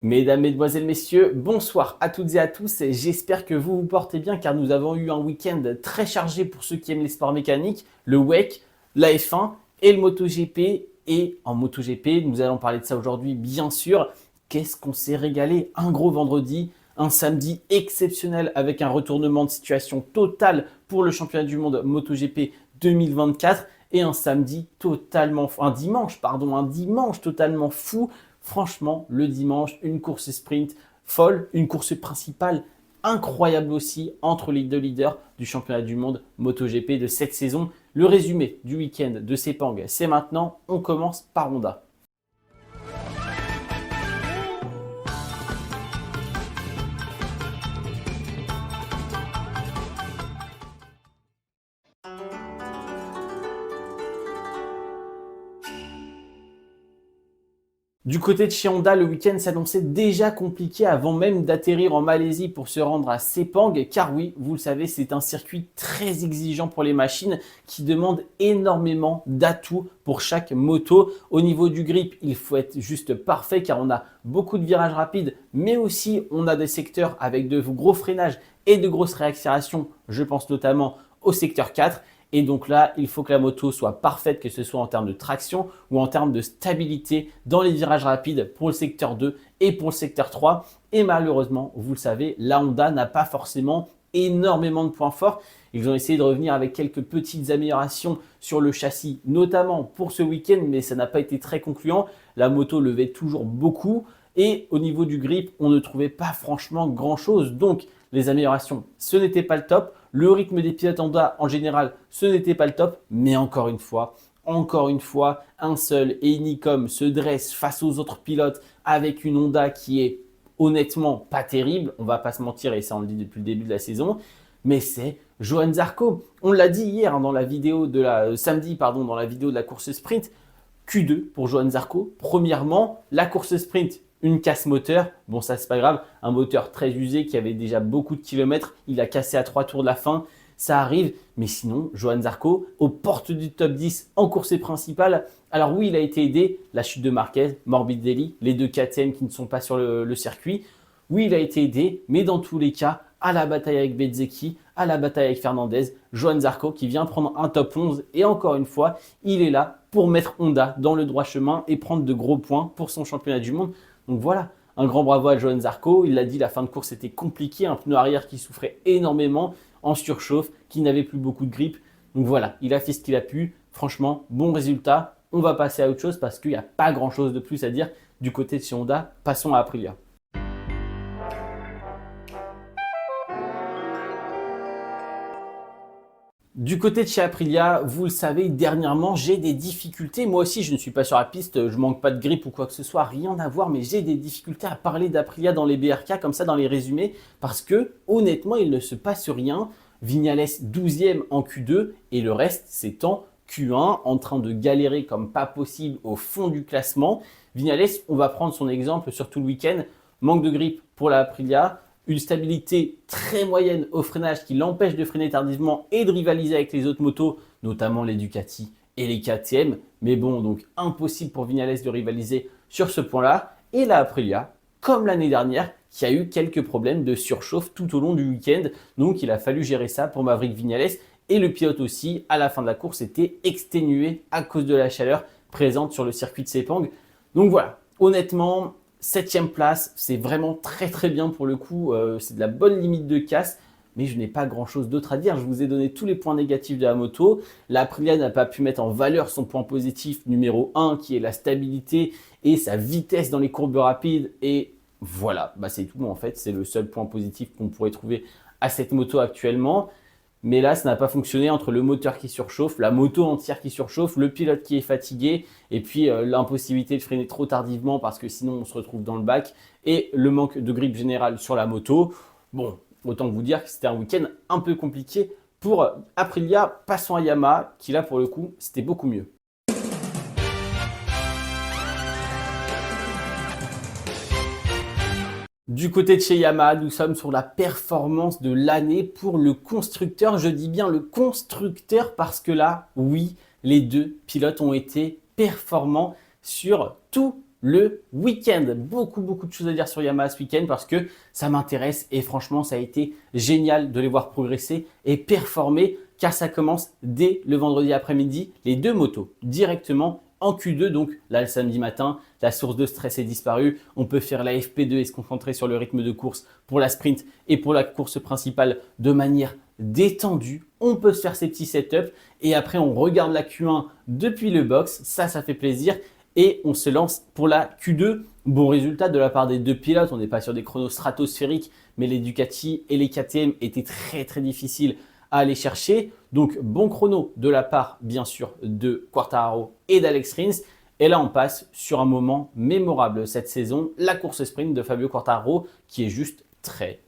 Mesdames, Mesdemoiselles, Messieurs, bonsoir à toutes et à tous. J'espère que vous vous portez bien car nous avons eu un week-end très chargé pour ceux qui aiment les sports mécaniques, le WEC, la F1 et le MotoGP. Et en MotoGP, nous allons parler de ça aujourd'hui, bien sûr. Qu'est-ce qu'on s'est régalé? Un gros vendredi, un samedi exceptionnel avec un retournement de situation total pour le championnat du monde MotoGP 2024 et un samedi totalement fou, un dimanche totalement fou. Franchement, le dimanche, une course sprint folle, une course principale incroyable aussi entre les deux leaders du championnat du monde MotoGP de cette saison. Le résumé du week-end de Sepang, c'est maintenant. On commence par Honda. Du côté de chez Honda, le week-end s'annonçait déjà compliqué avant même d'atterrir en Malaisie pour se rendre à Sepang, car oui, vous le savez, c'est un circuit très exigeant pour les machines qui demande énormément d'atouts pour chaque moto. Au niveau du grip, il faut être juste parfait car on a beaucoup de virages rapides, mais aussi on a des secteurs avec de gros freinages et de grosses réaccélérations. Je pense notamment au secteur 4. Et donc là, il faut que la moto soit parfaite, que ce soit en termes de traction ou en termes de stabilité dans les virages rapides pour le secteur 2 et pour le secteur 3. Et malheureusement, vous le savez, la Honda n'a pas forcément énormément de points forts. Ils ont essayé de revenir avec quelques petites améliorations sur le châssis, notamment pour ce week-end, mais ça n'a pas été très concluant. La moto levait toujours beaucoup et au niveau du grip, on ne trouvait pas franchement grand-chose. Donc, les améliorations, ce n'était pas le top. Le rythme des pilotes Honda en général, ce n'était pas le top. Mais encore une fois, un seul et unique homme se dresse face aux autres pilotes avec une Honda qui est honnêtement pas terrible. On va pas se mentir et ça on le dit depuis le début de la saison. Mais c'est Johann Zarco. On l'a dit hier dans la vidéo de samedi, dans la vidéo de la course sprint. Q2 pour Johann Zarco. Premièrement, la course sprint, une casse moteur. Bon, ça, c'est pas grave. Un moteur très usé qui avait déjà beaucoup de kilomètres. Il a cassé à 3 tours de la fin. Ça arrive. Mais sinon, Johann Zarco, aux portes du top 10 en course principale. Alors oui, il a été aidé. La chute de Marquez, Morbidelli, les deux KTM qui ne sont pas sur le circuit. Oui, il a été aidé. Mais dans tous les cas, à la bataille avec Bezzecchi, à la bataille avec Fernandez, Johann Zarco qui vient prendre un top 11 et encore une fois, il est là pour mettre Honda dans le droit chemin et prendre de gros points pour son championnat du monde. Donc voilà, un grand bravo à Johann Zarco. Il l'a dit, la fin de course était compliquée, un pneu arrière qui souffrait énormément, en surchauffe, qui n'avait plus beaucoup de grip. Donc voilà, il a fait ce qu'il a pu. Franchement, bon résultat. On va passer à autre chose parce qu'il n'y a pas grand chose de plus à dire du côté de chez Honda. Passons à Aprilia. Du côté de chez Aprilia, vous le savez, dernièrement, j'ai des difficultés. Moi aussi, je ne suis pas sur la piste, je manque pas de grippe ou quoi que ce soit, rien à voir, mais j'ai des difficultés à parler d'Aprilia dans les BRK, comme ça, dans les résumés, parce que, honnêtement, il ne se passe rien. Vignales 12e en Q2 et le reste, c'est en Q1, en train de galérer comme pas possible au fond du classement. Vignales, on va prendre son exemple sur tout le week-end. Manque de grippe pour la Aprilia. Une stabilité très moyenne au freinage qui l'empêche de freiner tardivement et de rivaliser avec les autres motos, notamment les Ducati et les KTM. Mais bon, donc impossible pour Vignales de rivaliser sur ce point-là. Et la Aprilia, comme l'année dernière, qui a eu quelques problèmes de surchauffe tout au long du week-end. Donc il a fallu gérer ça pour Maverick Vignales. Et le pilote aussi, à la fin de la course, était exténué à cause de la chaleur présente sur le circuit de Sepang. Donc voilà, honnêtement, 7e place, c'est vraiment très très bien pour le coup, c'est de la bonne limite de casse, mais je n'ai pas grand chose d'autre à dire. Je vous ai donné tous les points négatifs de la moto. La Aprilia n'a pas pu mettre en valeur son point positif numéro 1 qui est la stabilité et sa vitesse dans les courbes rapides. Et voilà, c'est tout en fait, c'est le seul point positif qu'on pourrait trouver à cette moto actuellement. Mais là, ça n'a pas fonctionné entre le moteur qui surchauffe, la moto entière qui surchauffe, le pilote qui est fatigué et puis l'impossibilité de freiner trop tardivement parce que sinon on se retrouve dans le bac et le manque de grip général sur la moto. Bon, autant vous dire que c'était un week-end un peu compliqué pour Aprilia. Passons à Yamaha qui là pour le coup, c'était beaucoup mieux. Du côté de chez Yamaha, nous sommes sur la performance de l'année pour le constructeur. Je dis bien le constructeur parce que là, oui, les deux pilotes ont été performants sur tous le week-end. Beaucoup de choses à dire sur Yamaha ce week-end parce que ça m'intéresse et franchement, ça a été génial de les voir progresser et performer car ça commence dès le vendredi après-midi, les deux motos directement en Q2, donc là le samedi matin, la source de stress est disparue. On peut faire la FP2 et se concentrer sur le rythme de course pour la sprint et pour la course principale de manière détendue. On peut se faire ses petits setups et après on regarde la Q1 depuis le box. Ça fait plaisir et on se lance pour la Q2. Bon résultat de la part des deux pilotes. On n'est pas sur des chronos stratosphériques, mais les Ducati et les KTM étaient très difficiles à aller chercher. Donc, bon chrono de la part, bien sûr, de Quartararo et d'Alex Rins. Et là, on passe sur un moment mémorable cette saison, la course sprint de Fabio Quartararo, qui est juste très,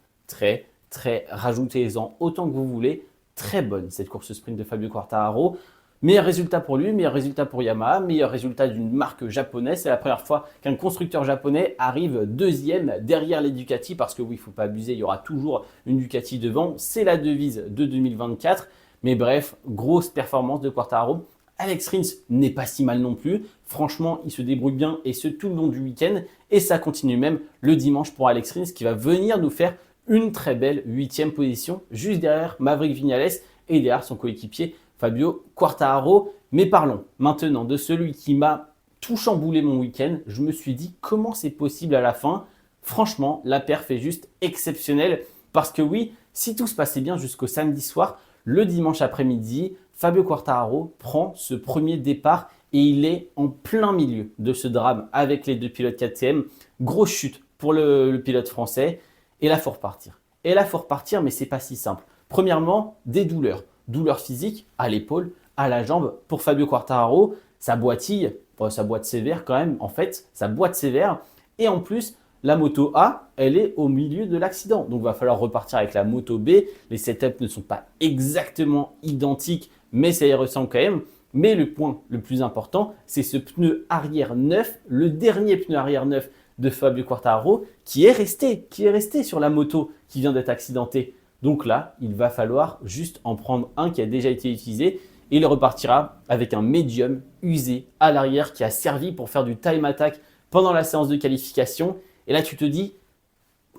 rajoutez-en autant que vous voulez, très bonne cette course sprint de Fabio Quartararo. Meilleur résultat pour lui, meilleur résultat pour Yamaha, meilleur résultat d'une marque japonaise. C'est la première fois qu'un constructeur japonais arrive deuxième derrière les Ducati parce que oui, il ne faut pas abuser, il y aura toujours une Ducati devant. C'est la devise de 2024. Mais bref, grosse performance de Quartararo. Alex Rins n'est pas si mal non plus. Franchement, il se débrouille bien et ce tout le long du week-end. Et ça continue même le dimanche pour Alex Rins qui va venir nous faire une très belle 8e position juste derrière Maverick Viñales et derrière son coéquipier Fabio Quartararo. Mais parlons maintenant de celui qui m'a tout chamboulé mon week-end. Je me suis dit comment c'est possible à la fin. Franchement, la perf est juste exceptionnelle parce que oui, si tout se passait bien jusqu'au samedi soir, le dimanche après-midi, Fabio Quartararo prend ce premier départ et il est en plein milieu de ce drame avec les deux pilotes KTM. Grosse chute pour le pilote français et là, il faut repartir. Et là, il faut repartir, mais ce n'est pas si simple. Premièrement, des douleurs. Douleurs physiques à l'épaule, à la jambe. Pour Fabio Quartararo, ça boitille, ça boite sévère quand même, en fait, ça boite sévère. Et en plus, la moto A, elle est au milieu de l'accident. Donc, il va falloir repartir avec la moto B. Les setups ne sont pas exactement identiques, mais ça y ressemble quand même. Mais le point le plus important, c'est ce pneu arrière neuf, le dernier pneu arrière neuf de Fabio Quartararo qui est resté sur la moto qui vient d'être accidentée. Donc là, il va falloir juste en prendre un qui a déjà été utilisé et il repartira avec un médium usé à l'arrière qui a servi pour faire du time attack pendant la séance de qualification. Et là, tu te dis,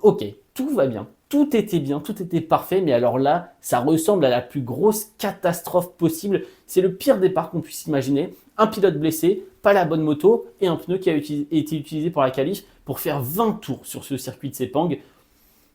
ok, tout va bien, tout était parfait, mais alors là, ça ressemble à la plus grosse catastrophe possible. C'est le pire départ qu'on puisse imaginer. Un pilote blessé, pas la bonne moto et un pneu qui a été utilisé pour la qualif pour faire 20 tours sur ce circuit de Sepang.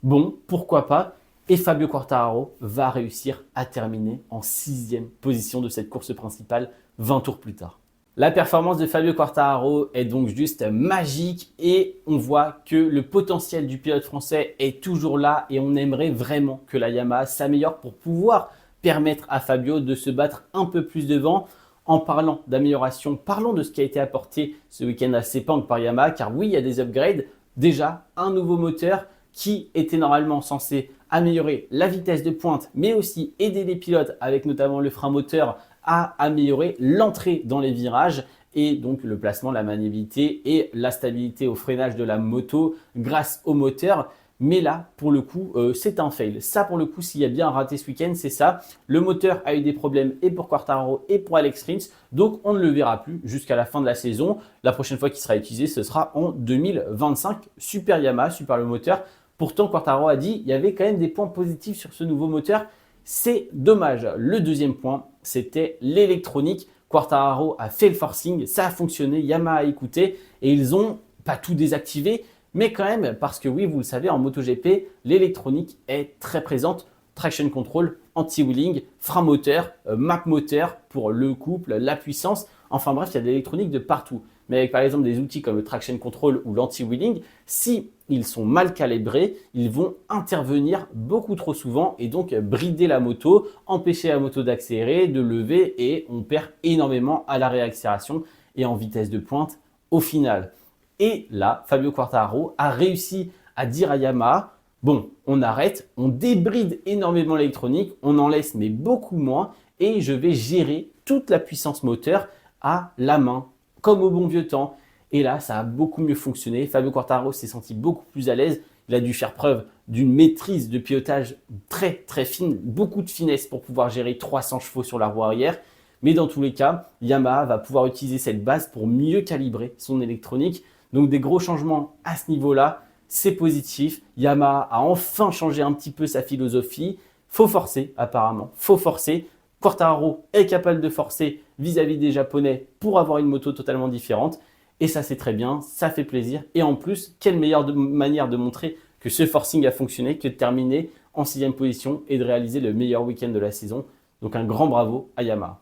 Bon, pourquoi pas? Et Fabio Quartararo va réussir à terminer en 6e position de cette course principale 20 tours plus tard. La performance de Fabio Quartararo est donc juste magique et on voit que le potentiel du pilote français est toujours là et on aimerait vraiment que la Yamaha s'améliore pour pouvoir permettre à Fabio de se battre un peu plus devant. En parlant d'amélioration, parlons de ce qui a été apporté ce week-end à Sepang par Yamaha car oui, il y a des upgrades. Déjà, un nouveau moteur qui était normalement censé améliorer la vitesse de pointe mais aussi aider les pilotes avec notamment le frein moteur à améliorer l'entrée dans les virages et donc le placement, la maniabilité et la stabilité au freinage de la moto grâce au moteur. Mais là, pour le coup, c'est un fail. Ça, pour le coup, s'il y a bien un raté ce week-end, c'est ça. Le moteur a eu des problèmes et pour Quartararo et pour Alex Rins. Donc, on ne le verra plus jusqu'à la fin de la saison. La prochaine fois qu'il sera utilisé, ce sera en 2025. Super Yamaha, super le moteur. Pourtant, Quartararo a dit qu'il y avait quand même des points positifs sur ce nouveau moteur. C'est dommage. Le deuxième point, c'était l'électronique. Quartararo a fait le forcing, ça a fonctionné, Yamaha a écouté et ils n'ont pas tout désactivé, mais quand même parce que oui, vous le savez, en MotoGP, l'électronique est très présente. Traction control, anti-wheeling, frein moteur, map moteur pour le couple, la puissance. Enfin bref, il y a de l'électronique de partout. Mais avec par exemple des outils comme le traction control ou l'anti-wheeling, si ils sont mal calibrés, ils vont intervenir beaucoup trop souvent et donc brider la moto, empêcher la moto d'accélérer, de lever et on perd énormément à la réaccélération et en vitesse de pointe au final. Et là, Fabio Quartararo a réussi à dire à Yamaha, bon, on arrête, on débride énormément l'électronique, on en laisse mais beaucoup moins et je vais gérer toute la puissance moteur à la main, comme au bon vieux temps. Et là, ça a beaucoup mieux fonctionné. Fabio Quartararo s'est senti beaucoup plus à l'aise. Il a dû faire preuve d'une maîtrise de pilotage très fine, beaucoup de finesse pour pouvoir gérer 300 chevaux sur la roue arrière. Mais dans tous les cas, Yamaha va pouvoir utiliser cette base pour mieux calibrer son électronique. Donc des gros changements à ce niveau-là, c'est positif. Yamaha a enfin changé un petit peu sa philosophie. Faut forcer apparemment, faut forcer. Quartararo est capable de forcer vis-à-vis des Japonais pour avoir une moto totalement différente. Et ça, c'est très bien, ça fait plaisir. Et en plus, quelle meilleure manière de montrer que ce forcing a fonctionné que de terminer en 6e position et de réaliser le meilleur week-end de la saison. Donc un grand bravo à Yamaha.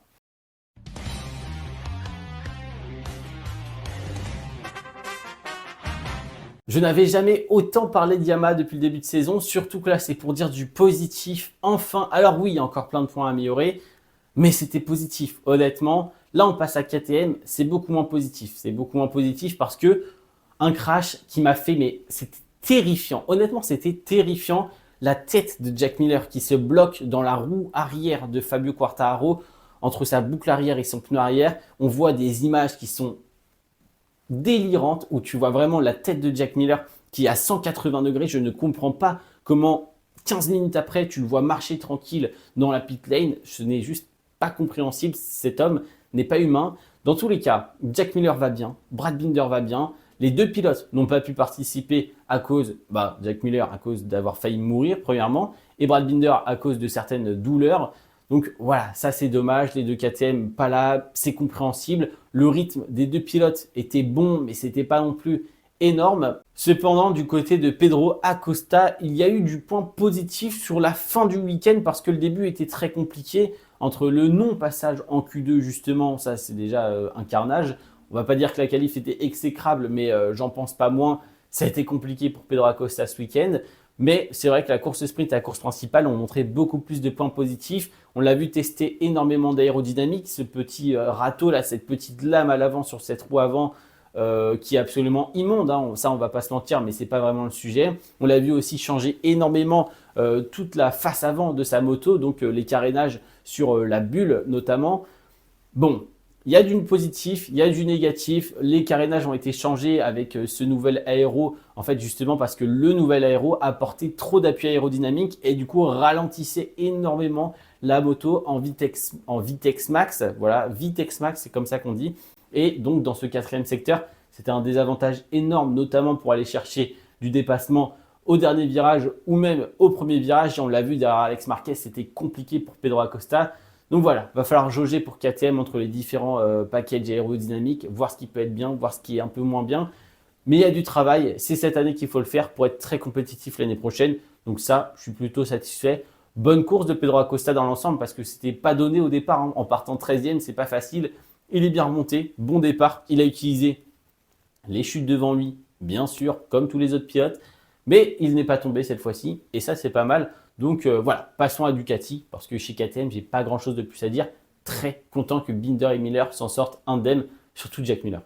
Je n'avais jamais autant parlé de Yamaha depuis le début de saison, surtout que là, c'est pour dire du positif. Enfin, alors oui, il y a encore plein de points à améliorer, mais c'était positif, honnêtement. Là, on passe à KTM, c'est beaucoup moins positif. C'est beaucoup moins positif parce que un crash qui m'a fait, mais c'était terrifiant. Honnêtement, c'était terrifiant. La tête de Jack Miller qui se bloque dans la roue arrière de Fabio Quartararo, entre sa boucle arrière et son pneu arrière. On voit des images qui sont délirantes où tu vois vraiment la tête de Jack Miller qui est à 180 degrés. Je ne comprends pas comment 15 minutes après, tu le vois marcher tranquille dans la pit lane. Ce n'est juste pas compréhensible. Cet homme n'est pas humain. Dans tous les cas, Jack Miller va bien, Brad Binder va bien. Les deux pilotes n'ont pas pu participer à cause, Jack Miller à cause d'avoir failli mourir premièrement et Brad Binder à cause de certaines douleurs. Donc voilà, ça c'est dommage, les deux KTM pas là, c'est compréhensible. Le rythme des deux pilotes était bon, mais c'était pas non plus énorme. Cependant, du côté de Pedro Acosta, il y a eu du point positif sur la fin du week-end parce que le début était très compliqué entre le non-passage en Q2 justement, ça c'est déjà un carnage. On va pas dire que la qualif était exécrable, mais j'en pense pas moins. Ça a été compliqué pour Pedro Acosta ce week-end. Mais c'est vrai que la course sprint et la course principale ont montré beaucoup plus de points positifs. On l'a vu tester énormément d'aérodynamique. Ce petit râteau là, cette petite lame à l'avant sur cette roue avant qui est absolument immonde. Hein. Ça, on va pas se mentir, mais c'est pas vraiment le sujet. On l'a vu aussi changer énormément toute la face avant de sa moto, donc les carénages sur la bulle notamment. Bon, il y a du positif, il y a du négatif. Les carénages ont été changés avec ce nouvel aéro, en fait justement parce que le nouvel aéro apportait trop d'appui aérodynamique et du coup ralentissait énormément la moto en Vitex Max. Voilà, Vitex Max, c'est comme ça qu'on dit. Et donc dans ce 4e secteur, c'était un désavantage énorme, notamment pour aller chercher du dépassement au dernier virage ou même au premier virage. Et on l'a vu derrière Alex Marquez, c'était compliqué pour Pedro Acosta. Donc voilà, va falloir jauger pour KTM entre les différents packages aérodynamiques, voir ce qui peut être bien, voir ce qui est un peu moins bien. Mais il y a du travail, c'est cette année qu'il faut le faire pour être très compétitif l'année prochaine. Donc ça, je suis plutôt satisfait. Bonne course de Pedro Acosta dans l'ensemble parce que c'était pas donné au départ. Hein. En partant 13e, c'est pas facile. Il est bien remonté, bon départ. Il a utilisé les chutes devant lui, bien sûr, comme tous les autres pilotes. Mais il n'est pas tombé cette fois-ci et ça, c'est pas mal. Donc voilà, passons à Ducati parce que chez KTM, j'ai pas grand chose de plus à dire. Très content que Binder et Miller s'en sortent indemnes, surtout Jack Miller.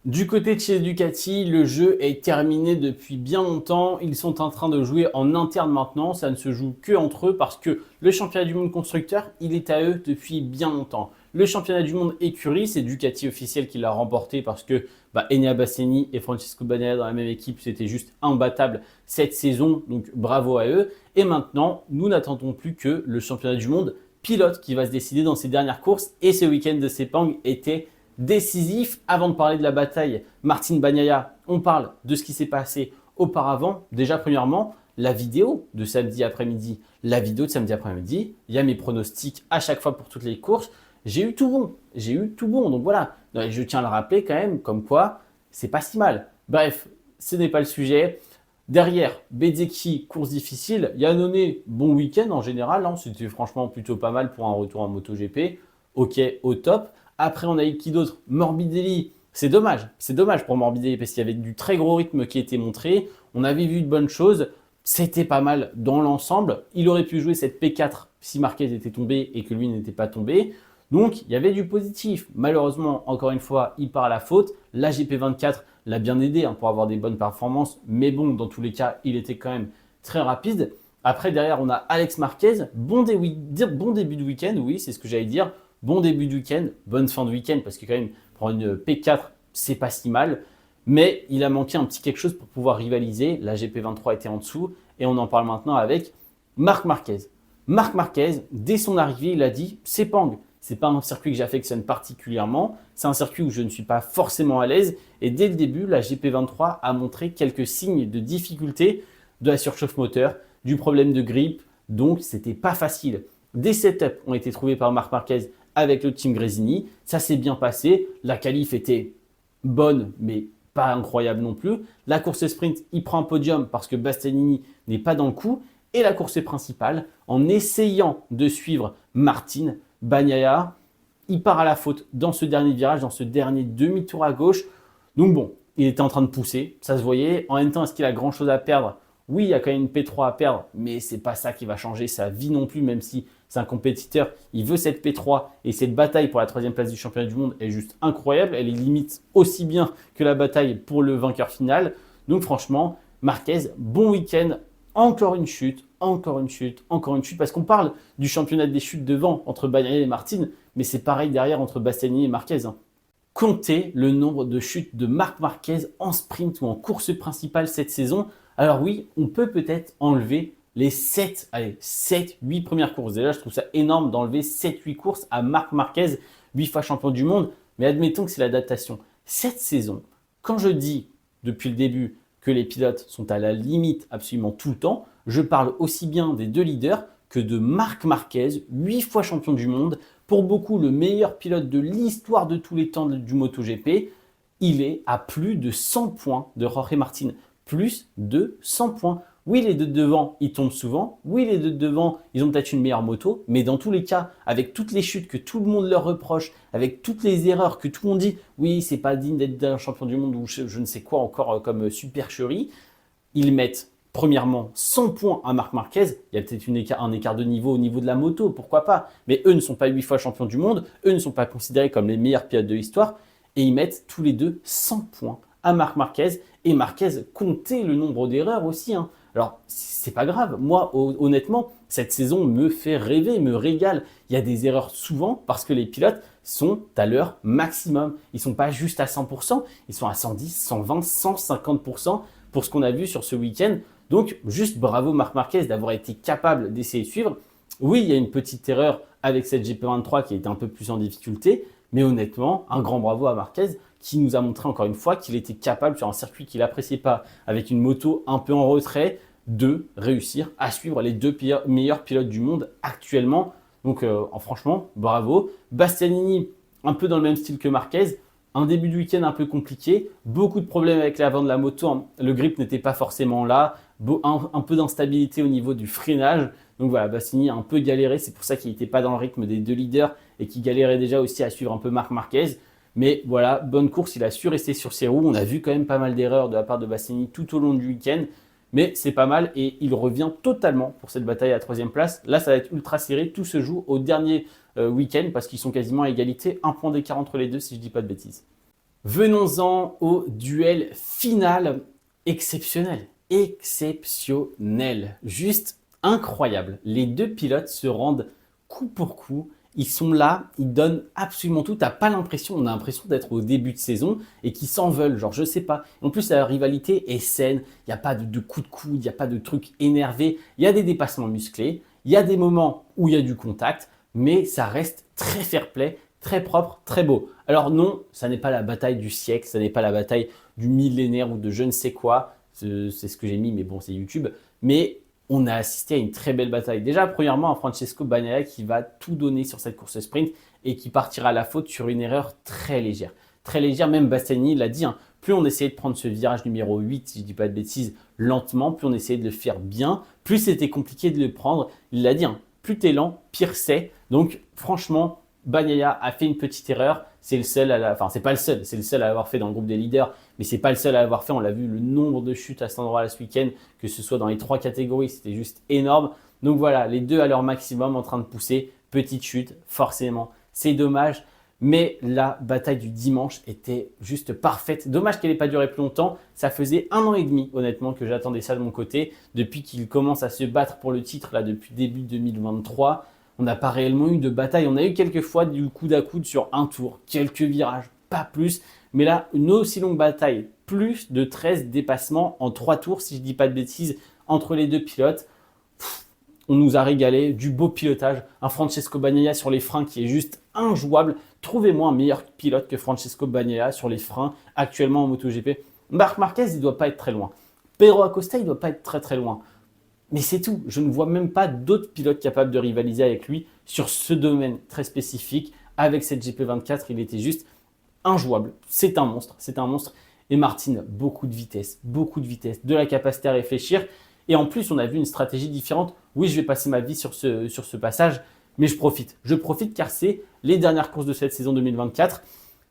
Du côté de chez Ducati, le jeu est terminé depuis bien longtemps. Ils sont en train de jouer en interne maintenant. Ça ne se joue que entre eux parce que le championnat du monde constructeur, il est à eux depuis bien longtemps. Le championnat du monde écurie, c'est Ducati officiel qui l'a remporté parce que Enea Bassini et Francesco Bagnaia dans la même équipe, c'était juste imbattable cette saison. Donc bravo à eux. Et maintenant, nous n'attendons plus que le championnat du monde pilote qui va se décider dans ses dernières courses. Et ce week-end de Sepang était décisif. Avant de parler de la bataille Martin Bagnaia, on parle de ce qui s'est passé auparavant. Déjà, premièrement, la vidéo de samedi après-midi. La vidéo de samedi après-midi, il y a mes pronostics à chaque fois pour toutes les courses. J'ai eu tout bon. J'ai eu tout bon. Donc voilà, je tiens à le rappeler quand même, comme quoi, c'est pas si mal. Bref, ce n'est pas le sujet. Derrière, Bezzecchi, course difficile. Yannone, bon week-end en général. Hein. C'était franchement plutôt pas mal pour un retour en MotoGP. Ok, au top. Après, on a eu qui d'autre? Morbidelli. C'est dommage pour Morbidelli parce qu'il y avait du très gros rythme qui était montré. On avait vu de bonnes choses. C'était pas mal dans l'ensemble. Il aurait pu jouer cette P4 si Marquez était tombé et que lui n'était pas tombé. Donc, il y avait du positif. Malheureusement, encore une fois, il part à la faute. La GP24 l'a bien aidé pour avoir des bonnes performances. Mais bon, dans tous les cas, il était quand même très rapide. Après, derrière, on a Alex Marquez. Bon début de week-end, oui, c'est ce que j'allais dire. Bon début de week-end, bonne fin de week-end, parce que quand même, pour une P4, c'est pas si mal. Mais il a manqué un petit quelque chose pour pouvoir rivaliser. La GP23 était en dessous. Et on en parle maintenant avec Marc Marquez. Marc Marquez, dès son arrivée, il a dit « Sepang, c'est pas un circuit que j'affectionne particulièrement. C'est un circuit où je ne suis pas forcément à l'aise. Et dès le début, la GP23 a montré quelques signes de difficulté de la surchauffe moteur, du problème de grippe. Donc, c'était pas facile. Des setups ont été trouvés par Marc Marquez avec le team Gresini. Ça s'est bien passé. La qualif était bonne, mais pas incroyable non plus. La course sprint, il prend un podium parce que Bastianini n'est pas dans le coup. Et la course principale, en essayant de suivre Martin, Bagnaia, il part à la faute dans ce dernier virage, dans ce dernier demi-tour à gauche. Donc bon, il était en train de pousser, ça se voyait. En même temps, est-ce qu'il a grand-chose à perdre? Oui, il y a quand même une P3 à perdre, mais c'est pas ça qui va changer sa vie non plus, même si c'est un compétiteur. Il veut cette P3 et cette bataille pour la 3e place du championnat du monde est juste incroyable. Elle est limite aussi bien que la bataille pour le vainqueur final. Donc franchement, Marquez, bon week-end. Encore une chute, encore une chute, encore une chute, parce qu'on parle du championnat des chutes devant entre Bagnaia et Martin, mais c'est pareil derrière entre Bastianini et Marquez. Comptez le nombre de chutes de Marc Marquez en sprint ou en course principale cette saison. Alors oui, on peut peut-être enlever les 7, 8 premières courses. Déjà, je trouve ça énorme d'enlever 7-8 courses à Marc Marquez, 8 fois champion du monde, mais admettons que c'est l'adaptation. Cette saison, quand je dis depuis le début que les pilotes sont à la limite absolument tout le temps, je parle aussi bien des deux leaders que de Marc Marquez, 8 fois champion du monde, pour beaucoup le meilleur pilote de l'histoire de tous les temps du MotoGP. Il est à plus de 100 points de Jorge Martin, plus de 100 points. Oui, les deux de devant, ils tombent souvent. Oui, les deux de devant, ils ont peut-être une meilleure moto. Mais dans tous les cas, avec toutes les chutes que tout le monde leur reproche, avec toutes les erreurs que tout le monde dit, oui, c'est pas digne d'être un champion du monde ou je ne sais quoi encore comme supercherie, ils mettent premièrement 100 points à Marc Marquez. Il y a peut-être un écart de niveau au niveau de la moto, pourquoi pas. Mais eux ne sont pas 8 fois champions du monde. Eux ne sont pas considérés comme les meilleurs pilotes de l'histoire. Et ils mettent tous les deux 100 points à Marc Marquez. Et Marquez comptait le nombre d'erreurs aussi. Alors, c'est pas grave. Moi, honnêtement, cette saison me fait rêver, me régale. Il y a des erreurs souvent parce que les pilotes sont à leur maximum. Ils ne sont pas juste à 100%, ils sont à 110, 120, 150% pour ce qu'on a vu sur ce week-end. Donc, juste bravo Marc Marquez d'avoir été capable d'essayer de suivre. Oui, il y a une petite erreur avec cette GP23 qui était un peu plus en difficulté, mais honnêtement, un grand bravo à Marquez qui nous a montré encore une fois qu'il était capable sur un circuit qu'il n'appréciait pas, avec une moto un peu en retrait, de réussir à suivre les deux meilleurs pilotes du monde actuellement. Donc franchement, bravo. Bastianini, un peu dans le même style que Marquez, un début de week-end un peu compliqué, beaucoup de problèmes avec l'avant de la moto, le grip n'était pas forcément là, un peu d'instabilité au niveau du freinage. Donc voilà, Bastianini a un peu galéré, c'est pour ça qu'il n'était pas dans le rythme des deux leaders et qu'il galérait déjà aussi à suivre un peu Marc Marquez. Mais voilà, bonne course, il a su rester sur ses roues. On a vu quand même pas mal d'erreurs de la part de Bastianini tout au long du week-end. Mais c'est pas mal et il revient totalement pour cette bataille à la 3e place. Là, ça va être ultra serré. Tout se joue au dernier week-end parce qu'ils sont quasiment à égalité. Un point d'écart entre les deux si je ne dis pas de bêtises. Venons-en au duel final exceptionnel. Exceptionnel. Juste incroyable. Les deux pilotes se rendent coup pour coup. Ils sont là, ils donnent absolument tout. T'as pas l'impression, on a l'impression d'être au début de saison et qu'ils s'en veulent. Genre, je sais pas. En plus, la rivalité est saine. Il n'y a pas de coups de coude, il n'y a pas de trucs énervés. Il y a des dépassements musclés. Il y a des moments où il y a du contact, mais ça reste très fair-play, très propre, très beau. Alors non, ça n'est pas la bataille du siècle, ça n'est pas la bataille du millénaire ou de je ne sais quoi. C'est ce que j'ai mis, mais bon, c'est YouTube. Mais on a assisté à une très belle bataille. Déjà, premièrement, un Francesco Bagnaia qui va tout donner sur cette course sprint et qui partira à la faute sur une erreur très légère. Très légère, même Bastianini l'a dit, plus on essayait de prendre ce virage numéro 8, si je ne dis pas de bêtises, lentement, plus on essayait de le faire bien, plus c'était compliqué de le prendre. Il l'a dit, plus t'es lent, pire c'est. Donc franchement, Bagnaia a fait une petite erreur. C'est le seul enfin c'est pas le seul, c'est le seul à l'avoir fait dans le groupe des leaders, mais c'est pas le seul à l'avoir fait. On l'a vu, le nombre de chutes à cet endroit-là ce week-end, que ce soit dans les 3 catégories, c'était juste énorme. Donc voilà, les deux à leur maximum en train de pousser. Petite chute, forcément, c'est dommage. Mais la bataille du dimanche était juste parfaite. Dommage qu'elle n'ait pas duré plus longtemps. Ça faisait 1 an et demi, honnêtement, que j'attendais ça de mon côté. Depuis qu'il commence à se battre pour le titre, là, depuis début 2023. On n'a pas réellement eu de bataille. On a eu quelques fois du coude à coude sur un tour, quelques virages, pas plus. Mais là, une aussi longue bataille, plus de 13 dépassements en 3 tours, si je ne dis pas de bêtises, entre les deux pilotes. on nous a régalé, du beau pilotage, un Francesco Bagnaia sur les freins qui est juste injouable. Trouvez-moi un meilleur pilote que Francesco Bagnaia sur les freins actuellement en MotoGP. Marc Marquez, il ne doit pas être très loin. Pedro Acosta, il ne doit pas être très très loin. Mais c'est tout. Je ne vois même pas d'autres pilotes capables de rivaliser avec lui sur ce domaine très spécifique. Avec cette GP24, il était juste injouable. C'est un monstre, c'est un monstre. Et Martin, beaucoup de vitesse, de la capacité à réfléchir. Et en plus, on a vu une stratégie différente. Oui, je vais passer ma vie sur ce passage, mais je profite. Je profite car c'est les dernières courses de cette saison 2024.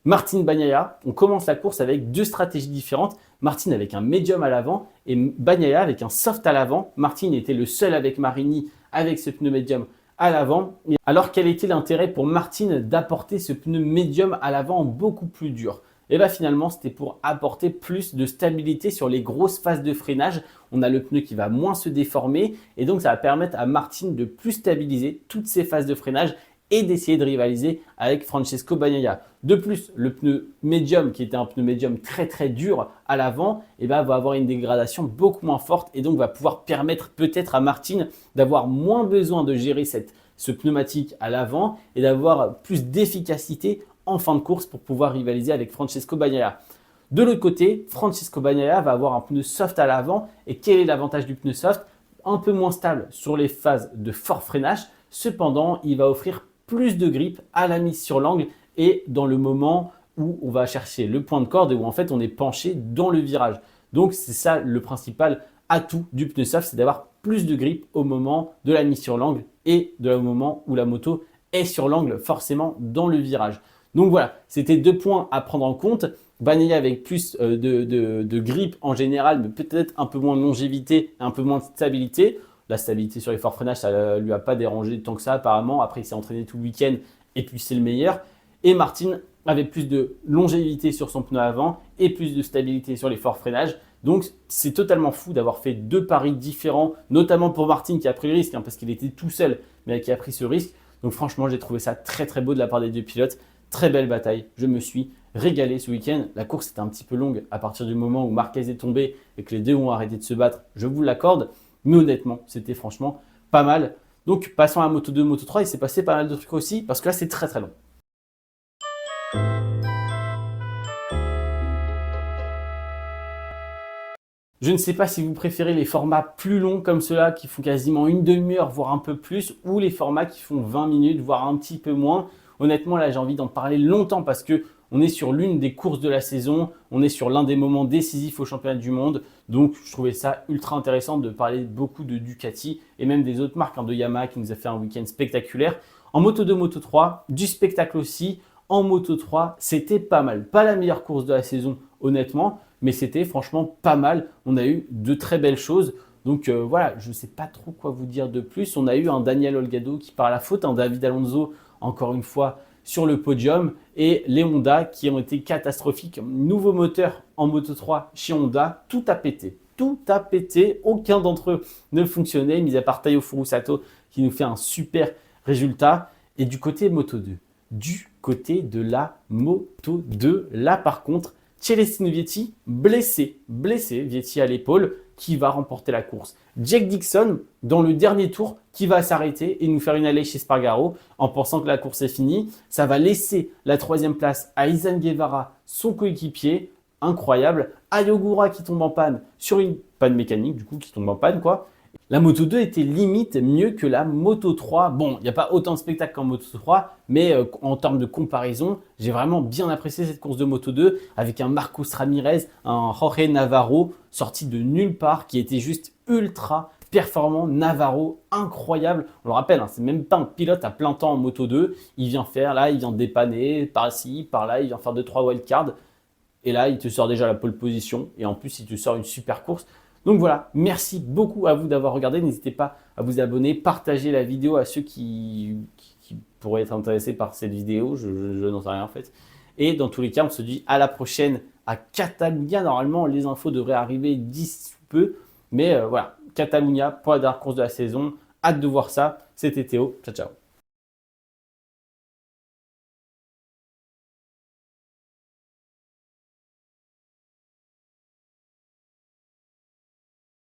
Martin Bagnaia, on commence la course avec deux stratégies différentes. Martin avec un médium à l'avant et Bagnaia avec un soft à l'avant. Martin était le seul avec Marini avec ce pneu médium à l'avant. Alors quel était l'intérêt pour Martin d'apporter ce pneu médium à l'avant beaucoup plus dur? Et bien finalement, c'était pour apporter plus de stabilité sur les grosses phases de freinage. On a le pneu qui va moins se déformer et donc ça va permettre à Martin de plus stabiliser toutes ces phases de freinage et d'essayer de rivaliser avec Francesco Bagnaia. De plus, le pneu médium, qui était un pneu médium très très dur à l'avant, va avoir une dégradation beaucoup moins forte et donc va pouvoir permettre peut-être à Martin d'avoir moins besoin de gérer ce pneumatique à l'avant et d'avoir plus d'efficacité en fin de course pour pouvoir rivaliser avec Francesco Bagnaia. De l'autre côté, Francesco Bagnaia va avoir un pneu soft à l'avant. Et quel est l'avantage du pneu soft? Un peu moins stable sur les phases de fort freinage. Cependant, il va offrir plus de grip à la mise sur l'angle et dans le moment où on va chercher le point de corde et où en fait on est penché dans le virage. Donc c'est ça le principal atout du pneu soft, c'est d'avoir plus de grip au moment de la mise sur l'angle et au moment où la moto est sur l'angle forcément dans le virage. Donc voilà, c'était deux points à prendre en compte. Bagnaia avec plus de grip en général, mais peut-être un peu moins de longévité, un peu moins de stabilité. La stabilité sur les forts freinages, ça ne lui a pas dérangé tant que ça apparemment. Après, il s'est entraîné tout le week-end et puis c'est le meilleur. Et Martin avait plus de longévité sur son pneu avant et plus de stabilité sur les forts freinages. Donc, c'est totalement fou d'avoir fait deux paris différents, notamment pour Martin qui a pris le risque parce qu'il était tout seul, mais qui a pris ce risque. Donc, franchement, j'ai trouvé ça très très beau de la part des deux pilotes. Très belle bataille. Je me suis régalé ce week-end. La course était un petit peu longue à partir du moment où Marquez est tombé et que les deux ont arrêté de se battre. Je vous l'accorde. Mais honnêtement, c'était franchement pas mal. Donc, passons à la Moto 2, Moto 3. Il s'est passé pas mal de trucs aussi parce que là, c'est très très long. Je ne sais pas si vous préférez les formats plus longs comme ceux-là qui font quasiment une demi-heure, voire un peu plus, ou les formats qui font 20 minutes, voire un petit peu moins. Honnêtement, là, j'ai envie d'en parler longtemps parce que on est sur l'une des courses de la saison, on est sur l'un des moments décisifs au championnat du monde. Donc, je trouvais ça ultra intéressant de parler beaucoup de Ducati et même des autres marques de Yamaha qui nous a fait un week-end spectaculaire. En Moto 2, Moto 3, du spectacle aussi. En Moto 3, c'était pas mal. Pas la meilleure course de la saison, honnêtement, mais c'était franchement pas mal. On a eu de très belles choses. Donc voilà, je ne sais pas trop quoi vous dire de plus. On a eu un Daniel Olgado qui part à la faute, un David Alonso, encore une fois, sur le podium et les Honda qui ont été catastrophiques. Nouveau moteur en Moto 3 chez Honda, tout a pété. Tout a pété, aucun d'entre eux ne fonctionnait, mis à part Taiyo Furusato qui nous fait un super résultat. Et du côté Moto 2, du côté de la Moto 2, là par contre, Celestino Vietti blessé, Vietti à l'épaule, qui va remporter la course. Jake Dixon, dans le dernier tour, qui va s'arrêter et nous faire une allée chez Spargaro en pensant que la course est finie. Ça va laisser la troisième place à Izan Guevara, son coéquipier. Incroyable. Ayogura qui tombe en panne sur une panne mécanique, du coup, qui tombe en panne, quoi. La Moto 2 était limite mieux que la Moto 3. Bon, il n'y a pas autant de spectacles qu'en Moto 3, mais en termes de comparaison, j'ai vraiment bien apprécié cette course de Moto 2 avec un Marcos Ramirez, un Jorge Navarro sorti de nulle part qui était juste ultra performant. Navarro, incroyable. On le rappelle, c'est même pas un pilote à plein temps en Moto 2. Il vient faire là, il vient dépanner par-ci, par-là, il vient faire 2-3 wildcards. Et là, il te sort déjà la pole position et en plus, il te sort une super course. Donc voilà, merci beaucoup à vous d'avoir regardé. N'hésitez pas à vous abonner, partager la vidéo à ceux qui pourraient être intéressés par cette vidéo. Je n'en sais rien en fait. Et dans tous les cas, on se dit à la prochaine à Catalunya. Normalement, les infos devraient arriver d'ici peu. Mais voilà, Catalunya pour la dernière course de la saison. Hâte de voir ça. C'était Théo. Ciao, ciao.